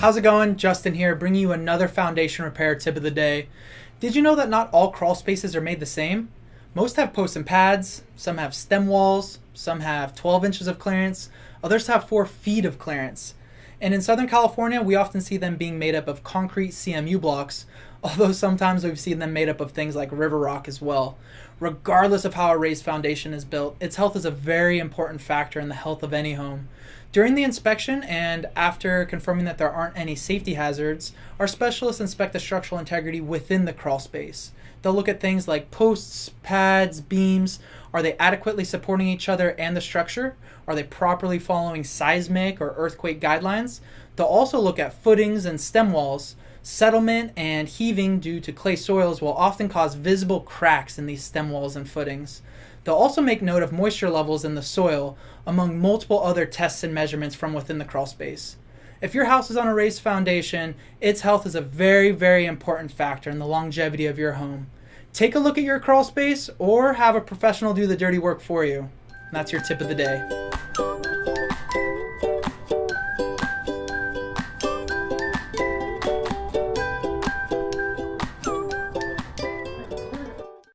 How's it going? Justin here, bringing you another foundation repair tip of the day. Did you know that not all crawl spaces are made the same? Most have posts and pads, some have stem walls, some have 12 inches of clearance, others have 4 feet of clearance. And in Southern California, we often see them being made up of concrete CMU blocks, although sometimes we've seen them made up of things like river rock as well. Regardless of how a raised foundation is built, its health is a very important factor in the health of any home. During the inspection and after confirming that there aren't any safety hazards, our specialists inspect the structural integrity within the crawl space. They'll look at things like posts, pads, beams. Are they adequately supporting each other and the structure? Are they properly following seismic or earthquake guidelines? They'll also look at footings and stem walls. Settlement and heaving due to clay soils will often cause visible cracks in these stem walls and footings. They'll also make note of moisture levels in the soil, among multiple other tests and measurements from within the crawl space. If your house is on a raised foundation, its health is a very, very important factor in the longevity of your home. Take a look at your crawl space or have a professional do the dirty work for you. And that's your tip of the day.